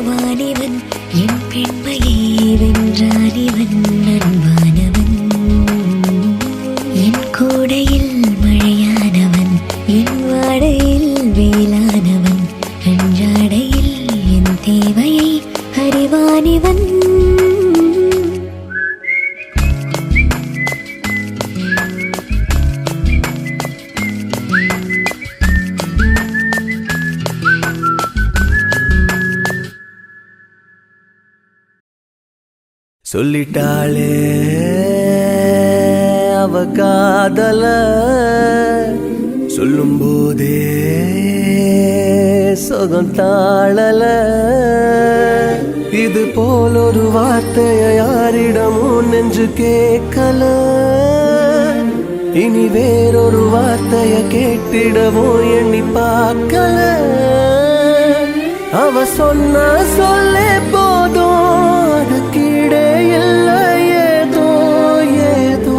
வாலிவன் என் பெண்மையை வென்றானிவன் அன்பானவன் என் கோடையில் மழையானவன் என் வாடையில் வேளானவன் அன்றாடையில் என் தேவையை அறிவானிவன் சொல்லிட்டாளே அவ காதல சொல்லும் போதே சுகம் தாழல இது போல் ஒரு வார்த்தைய யாரிடமும் நெஞ்சு கேட்கல இனி வேறொரு வார்த்தைய கேட்டிடவும் எண்ணி பார்க்கல அவ சொன்ன சொல்லே போதும் அதுக்கிடே இல்லை ஏதோ ஏதோ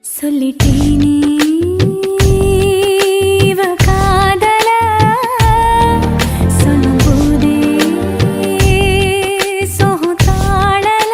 சொல்லிட்டேனே இவ காதல சொல்லும் போதே சோகம் தாழல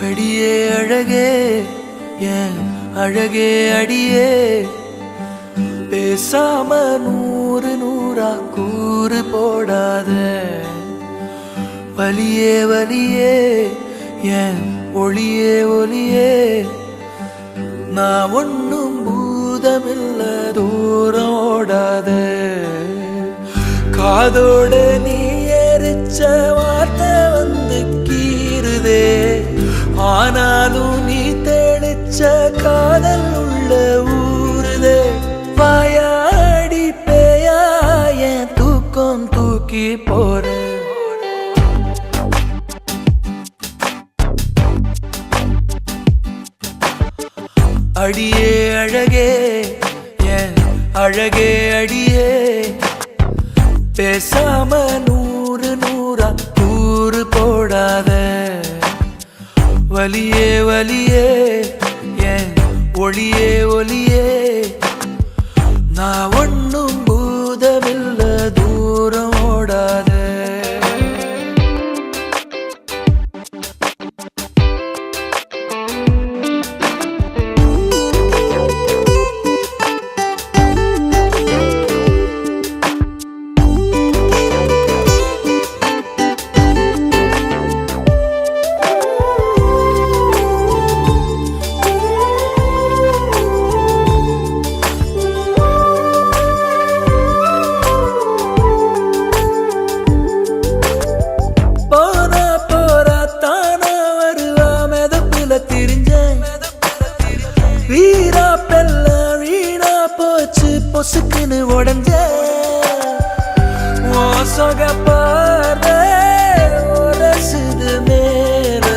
அடியே அழகே ஏன் அழகே அடியே பேசாம நூறு நூறா கூறு போடாத வலியே வலியே ஏன் ஒளியே ஒளியே நான் ஒன்னும் பூதமில்ல தூரம் ஓடாத காதோட நீ எரிச்ச வார்த்தை வந்து கீறுதே ஆனாலும் நீ தெளிச்ச காதல் உள்ள ஊருதே வாயாடி பேயா என் தூக்கம் தூக்கி போற அடியே அழகே என் அழகே அடியே பேசாம நூறு நூறா கூறு போடாத வலியே வலியே ஏன் ஒளியே ஒளியே நான் ஒன்னும் பூதமில்ல தூரம் ஓடாத வீரா பெல்ல வீணா போச்சு பொசுக்குன்னு உடஞ்ச சொக பாரு மேல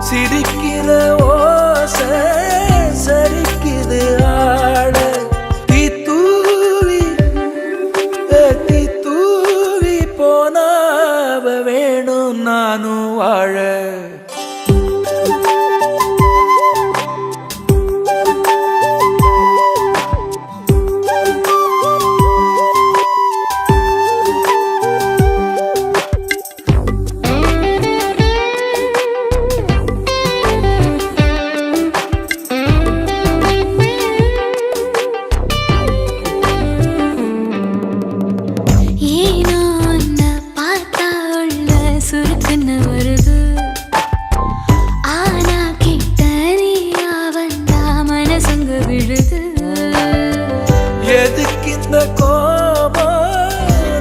சிரிக்கிற ஓச சரிக்குது ஆட தீ தூவி போனாவ வேணும் நானும் வாழ எதுக்கு இந்த கோபம்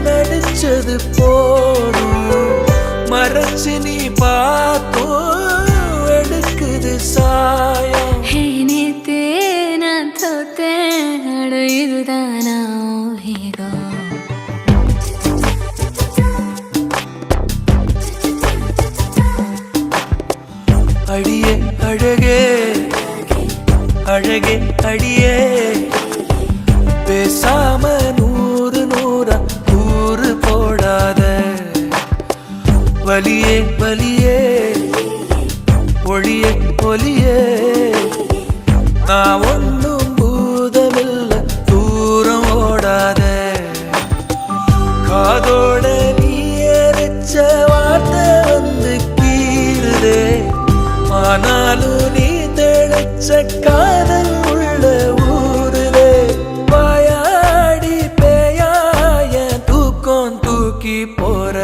நடிச்சது போடும் மறைச்சு நீ பார்த்தோம் எடுக்குது சாயம் நேத்தே நான் தோத்தேன் இதுதானா அடியே அழகே அழகே அடியே பேசாம நூறு நூறா கூறு போடாத வலியே வலியே ஒளியே ஒளியே நான் ஒன்னும் பூதமில்ல தூரம் ஓடாத காதோட நீ எரிச்ச வார்த்தை வந்து கீறுதே ஆனாலும் நீ தெளிச்ச காதல் உள்ள ஊருதே வாயாடி பேயா என் தூக்கம் தூக்கி போற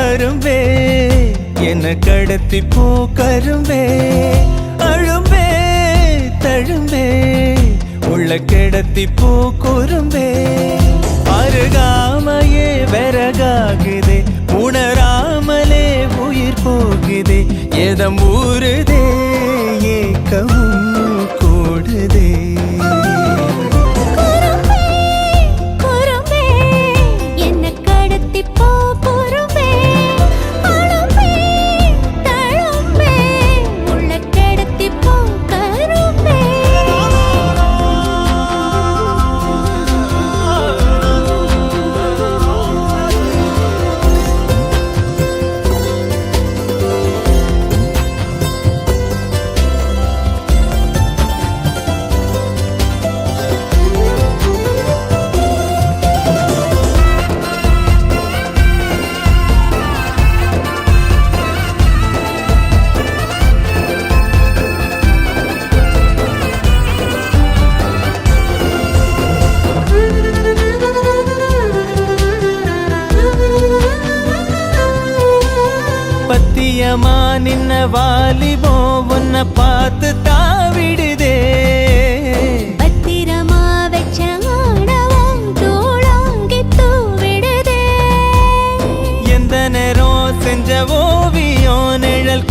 அரும்பே என்ன கடத்தி போ கரும்பே அழும்பே தழும்பே உள்ள கிடத்தி போ குறும்பே அருகாமையே விறகாகுதே உணராமலே உயிர் போகுதே எதம் ஊறுதே ஏக்கவும் கூடுதே பத்தியமா நின்ன வாலிபோ உன்னை பார்த்து தாவிடுதே பத்திரமா வச்ச ஆணவம் தூளாங்கி தூவிடுதே எந்த நேரம் செஞ்ச ஓவியம் நிழல்